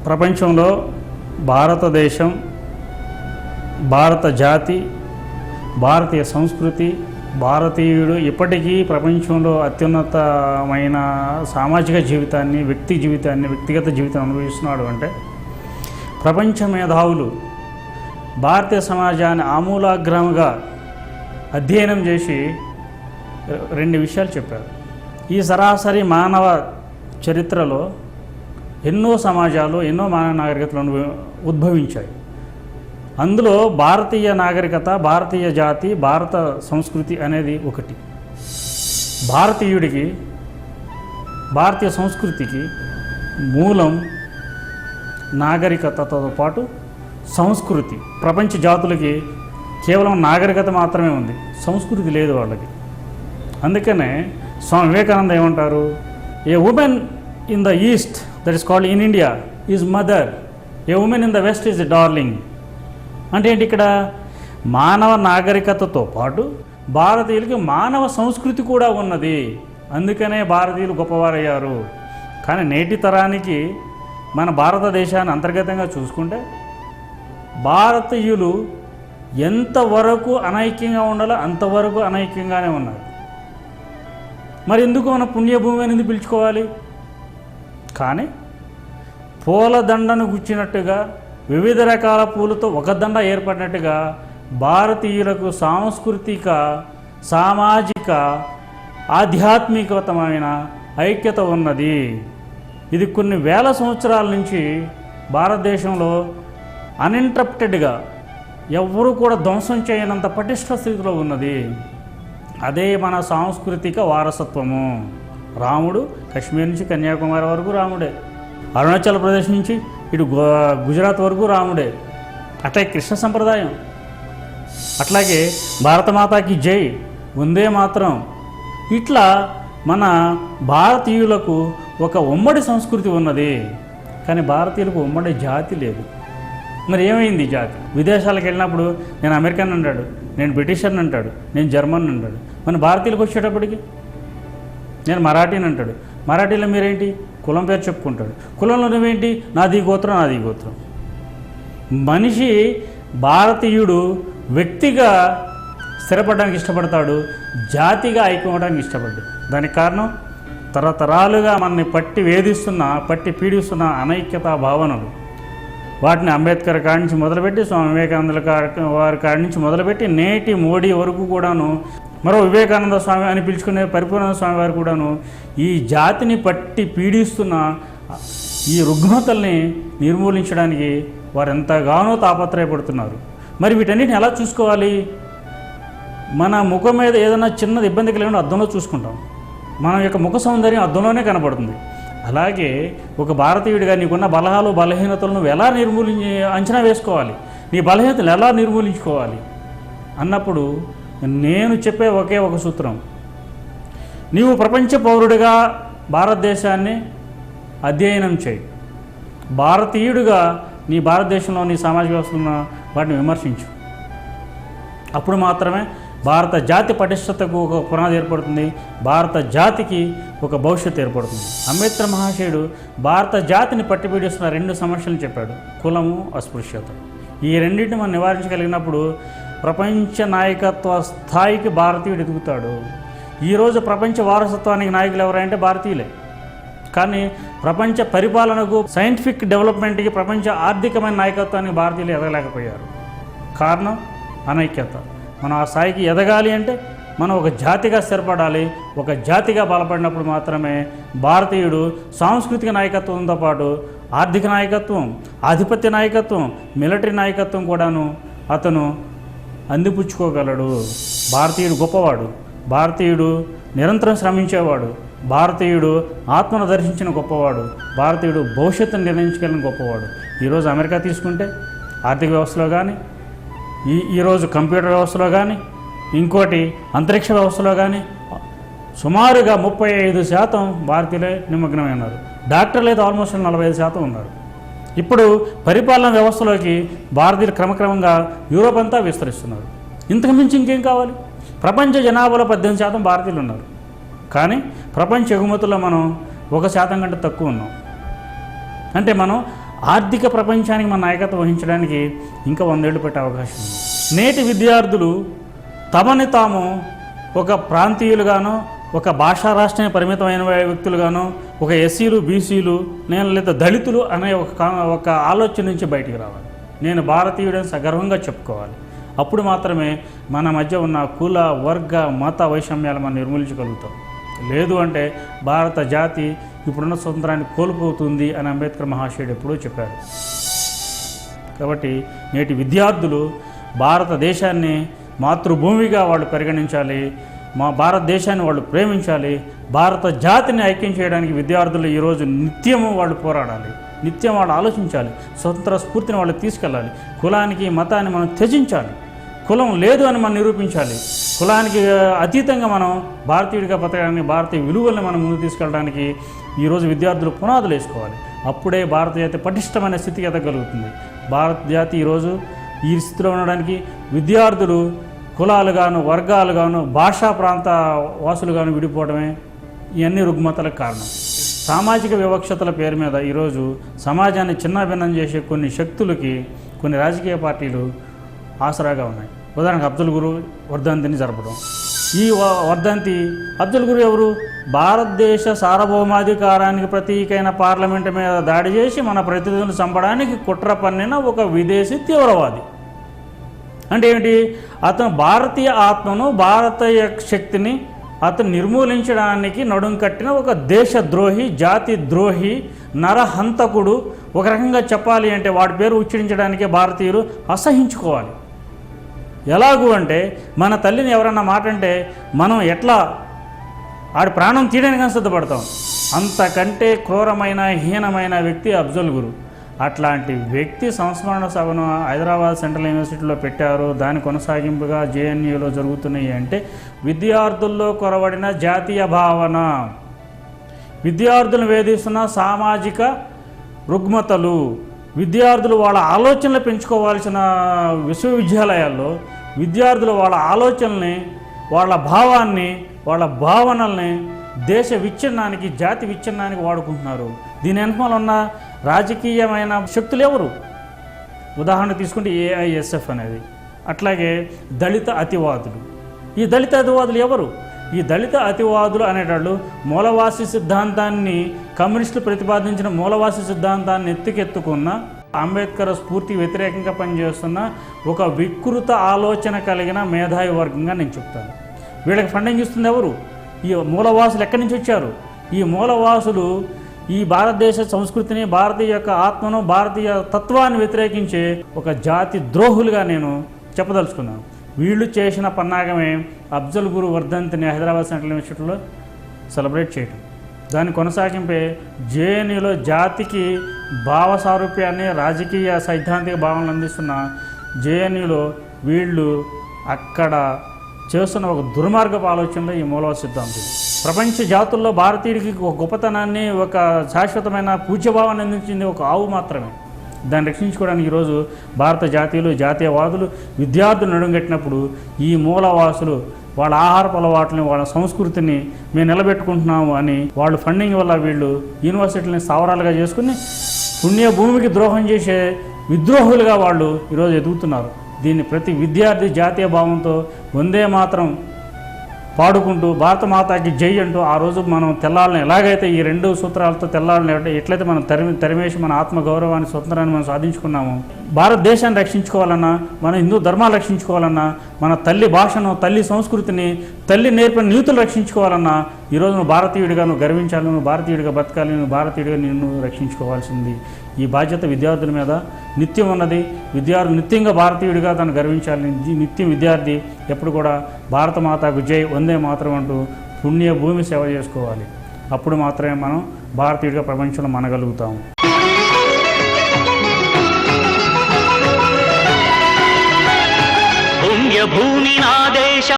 ప్రపంచంలో భారతదేశం, భారత జాతి, భారతీయ సంస్కృతి, భారతీయుడు ఇప్పటికీ ప్రపంచంలో అత్యున్నతమైన సామాజిక జీవితాన్ని, వ్యక్తిగత జీవితాన్ని అనుభవిస్తున్నాడు అంటే ప్రపంచ మేధావులు భారతీయ సమాజాన్ని ఆమూలాగ్రంగా అధ్యయనం చేసి రెండు విషయాలు చెప్పారు. ఈ సరాసరి మానవ చరిత్రలో ఎన్నో సమాజాలు, ఎన్నో మానవ నాగరికతలు ఉద్భవించాయి. అందులో భారతీయ నాగరికత, భారతీయ జాతి, భారత సంస్కృతి అనేది ఒకటి. భారతీయుడికి, భారతీయ సంస్కృతికి మూలం నాగరికతతో పాటు సంస్కృతి. ప్రపంచ జాతులకి కేవలం నాగరికత మాత్రమే ఉంది, సంస్కృతి లేదు వాళ్ళకి. అందుకనే స్వామి వివేకానంద ఏమంటారు, a woman in the east that is called in India is mother, a woman in the west is darling. అంటే ఏంటి, ఇక్కడ మానవ నాగరికతతో పాటు భారతీయులకి మానవ సంస్కృతి కూడా ఉన్నది. అందుకనే భారతీయులు గొప్పవారయ్యారు. కానీ నేటి తరానికి మన భారతదేశాన్ని అంతర్గతంగా చూసుకుంటే భారతీయులు ఎంతవరకు అనైక్యంగా ఉండాలో అంతవరకు అనైక్యంగానే ఉన్నారు. మరి ఎందుకు మన పుణ్యభూమి అనేది పిలుచుకోవాలి? కానీ పూలదండను గుచ్చినట్టుగా, వివిధ రకాల పూలతో ఒక దండ ఏర్పడినట్టుగా భారతీయులకు సాంస్కృతిక, సామాజిక, ఆధ్యాత్మికతమైన ఐక్యత ఉన్నది. ఇది కొన్ని వేల సంవత్సరాల నుంచి భారతదేశంలో అన్ఇంటరప్టెడ్గా ఎవరు కూడా ధ్వంసం చేయనంత పటిష్ట స్థితిలో ఉన్నది. అదే మన సాంస్కృతిక వారసత్వము. రాముడు కశ్మీర్ నుంచి కన్యాకుమారి వరకు రాముడే, అరుణాచల్ ప్రదేశ్ నుంచి ఇటు గుజరాత్ వరకు రాముడే. అట్లాగే కృష్ణ సంప్రదాయం, అట్లాగే భారతమాతాకి జై, వందే మాత్రం. ఇట్లా మన భారతీయులకు ఒక ఉమ్మడి సంస్కృతి ఉన్నది. కానీ భారతీయులకు ఉమ్మడి జాతి లేదు. మరి ఏమైంది జాతి? విదేశాలకు వెళ్ళినప్పుడు నేను అమెరికన్ అంటాడు, నేను బ్రిటిషర్ని అంటాడు, నేను జర్మన్ అంటాడు. మన భారతీయులకు వచ్చేటప్పటికి నేను మరాఠీని అంటాడు. మరాఠీలో మీరేంటి, కులం పేరు చెప్పుకుంటాడు. కులంలో నువ్వేంటి, నాది గోత్రం, నాది గోత్రం. మనిషి భారతీయుడు వ్యక్తిగా స్థిరపడడానికి ఇష్టపడతాడు, జాతిగా ఐక్యం అవడానికి ఇష్టపడ్డాడు. దానికి కారణం తరతరాలుగా మనల్ని పట్టి వేధిస్తున్న, పట్టి పీడిస్తున్న అనైక్యతా భావనలు. వాటిని అంబేద్కర్ కాడి నుంచి మొదలుపెట్టి, స్వామి వివేకానంద వారి కాడి నుంచి మొదలుపెట్టి నేటి మోడీ వరకు కూడాను, మరో వివేకానంద స్వామి అని పిలుచుకునే పరిపూర్ణ స్వామి వారు కూడాను ఈ జాతిని పట్టి పీడిస్తున్న ఈ రుగ్మతల్ని నిర్మూలించడానికి వారు ఎంతగానో తాపత్రయపడుతున్నారు. మరి వీటన్నిటిని ఎలా చూసుకోవాలి? మన ముఖం మీద ఏదైనా చిన్నది ఇబ్బంది కలిగిన అద్దంలో చూసుకుంటాం. మన యొక్క ముఖ సౌందర్యం అద్దంలోనే కనపడుతుంది. అలాగే ఒక భారతీయుడిగా నీకున్న బలహాలు, బలహీనతలను నువ్వు ఎలా అంచనా వేసుకోవాలి, నీ బలహీనతలు ఎలా నిర్మూలించుకోవాలి అన్నప్పుడు నేను చెప్పే ఒకే ఒక సూత్రం, నీవు ప్రపంచ పౌరుడిగా భారతదేశాన్ని అధ్యయనం చేయి. భారతీయుడిగా నీ భారతదేశంలో నీ సామాజిక వ్యవస్థలను వాటిని విమర్శించు. అప్పుడు మాత్రమే భారత జాతి పటిష్టతకు ఒక పునాది ఏర్పడుతుంది, భారత జాతికి ఒక భవిష్యత్తు ఏర్పడుతుంది. అంబేద్కర్ మహాశయుడు భారత జాతిని పట్టిపీడిస్తున్న రెండు సమస్యలను చెప్పాడు, కులము, అస్పృశ్యత. ఈ రెండింటిని మనం నివారించగలిగినప్పుడు ప్రపంచ నాయకత్వ స్థాయికి భారతీయుడు ఎదుగుతాడు. ఈరోజు ప్రపంచ వారసత్వానికి నాయకులు ఎవరంటే భారతీయులే. కానీ ప్రపంచ పరిపాలనకు, సైంటిఫిక్ డెవలప్మెంట్కి, ప్రపంచ ఆర్థికమైన నాయకత్వానికి భారతీయులు ఎదగలేకపోయారు. కారణం అనైక్యత. మనం ఆ స్థాయికి ఎదగాలి అంటే మనం ఒక జాతిగా స్థిరపడాలి. ఒక జాతిగా బలపడినప్పుడు మాత్రమే భారతీయుడు సాంస్కృతిక నాయకత్వంతో పాటు ఆర్థిక నాయకత్వం, ఆధిపత్య నాయకత్వం, మిలిటరీ నాయకత్వం కూడాను అతను అందిపుచ్చుకోగలడు. భారతీయుడు గొప్పవాడు, భారతీయుడు నిరంతరం శ్రమించేవాడు, భారతీయుడు ఆత్మను దర్శించిన గొప్పవాడు, భారతీయుడు భవిష్యత్తును నిర్ణయించగలిగిన గొప్పవాడు. ఈరోజు అమెరికా తీసుకుంటే ఆర్థిక వ్యవస్థలో కానీ, ఈరోజు కంప్యూటర్ వ్యవస్థలో కానీ, ఇంకోటి అంతరిక్ష వ్యవస్థలో కానీ సుమారుగా 35% భారతీయులే నిమగ్నమై ఉన్నారు. డాక్టర్లు అయితే ఆల్మోస్ట్ 45% ఉన్నారు. ఇప్పుడు పరిపాలన వ్యవస్థలోకి భారతీయులు క్రమక్రమంగా యూరోప్ అంతా విస్తరిస్తున్నారు. ఇంతకు మించి ఇంకేం కావాలి? ప్రపంచ జనాభాలో 18% భారతీయులు ఉన్నారు. కానీ ప్రపంచ ఎగుమతుల్లో మనం 1% కంటే తక్కువ ఉన్నాం. అంటే మనం ఆర్థిక ప్రపంచానికి మన నాయకత్వం వహించడానికి ఇంకా 100 ఏళ్ళు పెట్టే అవకాశం ఉంది. నేటి విద్యార్థులు తమని తాము ఒక ప్రాంతీయులుగాను, ఒక భాషా రాష్ట్రానికి పరిమితమైన వ్యక్తులుగాను, ఒక ఎస్సీలు, బీసీలు, నేను లేదా దళితులు అనే ఒక ఆలోచన నుంచి బయటికి రావాలి. నేను భారతీయుడని సగర్వంగా చెప్పుకోవాలి. అప్పుడు మాత్రమే మన మధ్య ఉన్న కుల, వర్గ, మత వైషమ్యాలు మనం నిర్మూలించగలుగుతాం. లేదు అంటే భారత జాతి ఇప్పుడున్న స్వతంత్రాన్ని కోల్పోతుంది అని అంబేద్కర్ మహాశయుడు ఎప్పుడూ చెప్పారు. కాబట్టి నేటి విద్యార్థులు భారతదేశాన్ని మాతృభూమిగా వాళ్ళు పరిగణించాలి. మా భారతదేశాన్ని వాళ్ళు ప్రేమించాలి. భారత జాతిని ఐక్యం చేయడానికి విద్యార్థులు ఈరోజు నిత్యము వాళ్ళు పోరాడాలి. నిత్యం వాళ్ళు ఆలోచించాలి. స్వతంత్ర స్ఫూర్తిని వాళ్ళు తీసుకెళ్ళాలి. కులానికి, మతాన్ని మనం త్యజించాలి. కులం లేదు అని మనం నిరూపించాలి. కులానికి అతీతంగా మనం భారతీయుడిగా బతకడానికి, భారతీయ విలువల్ని మనం ముందుకు తీసుకెళ్ళడానికి ఈరోజు విద్యార్థులు పునాదులు వేసుకోవాలి. అప్పుడే భారత జాతి పటిష్టమైన స్థితికి ఎదగలుగుతుంది. భారత జాతి ఈరోజు ఈ స్థితిలో ఉండడానికి విద్యార్థులు కులాలుగాను, వర్గాలుగాను, భాషా ప్రాంత వాసులుగాను విడిపోవడమే ఇవన్నీ రుగ్మతలకు కారణం. సామాజిక వివక్షతల పేరు మీద ఈరోజు సమాజాన్ని చిన్నాభిన్నం చేసే కొన్ని శక్తులకి కొన్ని రాజకీయ పార్టీలు ఆసరాగా ఉన్నాయి. ఉదాహరణకు అబ్దుల్ గురు వర్ధంతిని జరపడం. ఈ వర్ధంతి అబ్దుల్ గురు ఎవరు? భారతదేశ సార్వభౌమాధికారానికి ప్రతీకైన పార్లమెంటు మీద దాడి చేసి మన ప్రతినిధులను చంపడానికి కుట్ర పన్నిన ఒక విదేశీ తీవ్రవాది. అంటే ఏమిటి? అతను భారతీయ ఆత్మను, భారతీయ శక్తిని అతను నిర్మూలించడానికి నడుం కట్టిన ఒక దేశద్రోహి, జాతి ద్రోహి, నరహంతకుడు. ఒక రకంగా చెప్పాలి అంటే వాడి పేరు ఉచ్చరించడానికే భారతీయులు అసహించుకోవాలి. ఎలాగూ అంటే మన తల్లిని ఎవరన్నా మాట అంటే మనం ఎట్లా ఆడి ప్రాణం తీయడానికి సిద్ధపడతాం. అంతకంటే క్రూరమైన, హీనమైన వ్యక్తి అఫ్జల్ గురు. అట్లాంటి వ్యక్తి సంస్మరణ సభను హైదరాబాద్ సెంట్రల్ యూనివర్సిటీలో పెట్టారు. దాని కొనసాగింపుగా జేఎన్యూలో జరుగుతున్నాయి అంటే విద్యార్థుల్లో కొరవడిన జాతీయ భావన, విద్యార్థులను వేధిస్తున్న సామాజిక రుగ్మతలు, విద్యార్థులు వాళ్ళ ఆలోచనలు పెంచుకోవాల్సిన విశ్వవిద్యాలయాల్లో విద్యార్థులు వాళ్ళ ఆలోచనల్ని, వాళ్ళ భావాన్ని, వాళ్ళ భావనల్ని దేశ విచ్ఛిన్నానికి, జాతి విచ్ఛిన్నానికి వాడుకుంటున్నారు. దీని వెనకాల ఉన్న రాజకీయమైన శక్తులు ఎవరు? ఉదాహరణ తీసుకుంటే ఏఐఎస్ఎఫ్ అనేది, అట్లాగే దళిత అతివాదులు. ఈ దళిత అతివాదులు ఎవరు? ఈ దళిత అతివాదులు అనేటప్పుడు మూలవాసి సిద్ధాంతాన్ని, కమ్యూనిస్టులు ప్రతిపాదించిన మూలవాసి సిద్ధాంతాన్ని ఎత్తుకెత్తుకున్న, అంబేద్కర్ స్ఫూర్తి వ్యతిరేకంగా పనిచేస్తున్న ఒక వికృత ఆలోచన కలిగిన మేధావి వర్గంగా నేను చెప్తాను. వీళ్ళకి ఫండింగ్ ఇస్తుంది ఎవరు? ఈ మూలవాసులు ఎక్కడి నుంచి వచ్చారు? ఈ మూలవాసులు ఈ భారతదేశ సంస్కృతిని, భారతీయ యొక్క ఆత్మను, భారతీయ తత్వాన్ని వ్యతిరేకించే ఒక జాతి ద్రోహులుగా నేను చెప్పదలుచుకున్నాను. వీళ్ళు చేసిన పన్నాగమే అఫ్జల్ గురు వర్ధంతిని హైదరాబాద్ సెంట్రల్ యూనివర్సిటీలో సెలబ్రేట్ చేయడం. దాని కొనసాగింపే జేఎన్యూలో జాతికి భావ సారూప్యాన్ని, రాజకీయ సైద్ధాంతిక భావనలు అందిస్తున్న జేఎన్యూలో వీళ్ళు అక్కడ చేస్తున్న ఒక దుర్మార్గపు ఆలోచనలో ఈ మూలవాద సిద్ధాంతం. ప్రపంచ జాతుల్లో భారతీయుడికి ఒక గొప్పతనాన్ని, ఒక శాశ్వతమైన పూజ్యభావాన్ని అందించింది ఒక ఆవు మాత్రమే. దాన్ని రక్షించుకోవడానికి ఈరోజు భారత జాతీయులు, జాతీయవాదులు విద్యార్థులు నడుంగట్టినప్పుడు ఈ మూలవాసులు వాళ్ళ ఆహారపు అలవాట్లని, వాళ్ళ సంస్కృతిని మేము నిలబెట్టుకుంటున్నాము అని వాళ్ళు ఫండింగ్ వల్ల వీళ్ళు యూనివర్సిటీని స్థావరాలుగా చేసుకుని పుణ్యభూమికి ద్రోహం చేసే విద్రోహులుగా వాళ్ళు ఈరోజు ఎదుగుతున్నారు. దీన్ని ప్రతి విద్యార్థి జాతీయ భావంతో వందే మాత్రం పాడుకుంటూ భారత మాతాకి జై అంటూ ఆ రోజు మనం తెల్లాలని ఎలాగైతే ఈ 2 సూత్రాలతో తెల్లాలని ఎట్లయితే మనం తరిమేసి మన ఆత్మగౌరవాన్ని, స్వతంత్రాన్ని మనం సాధించుకున్నాము. భారతదేశాన్ని రక్షించుకోవాలన్నా, మన హిందూ ధర్మాలు రక్షించుకోవాలన్నా, మన తల్లి భాషను, తల్లి సంస్కృతిని, తల్లి నేర్పిన నీతులు రక్షించుకోవాలన్నా ఈరోజు నువ్వు భారతీయుడిగా నువ్వు గర్వించాలి, నువ్వు భారతీయుడిగా బతకాలి, నువ్వు భారతీయుడిగా నిన్ను రక్షించుకోవాల్సింది. ఈ బాధ్యత విద్యార్థుల మీద నిత్యం ఉన్నది. విద్యార్థులు నిత్యంగా భారతీయుడిగా తను గర్వించాలి. నిత్యం విద్యార్థి ఎప్పుడు కూడా భారత మాతకు జై, వందే మాత్రం అంటూ పుణ్య భూమి సేవ చేసుకోవాలి. అప్పుడు మాత్రమే మనం భారతీయుడిగా ప్రపంచంలో మనగలుగుతాము. పుణ్యభూమి నా దేశం.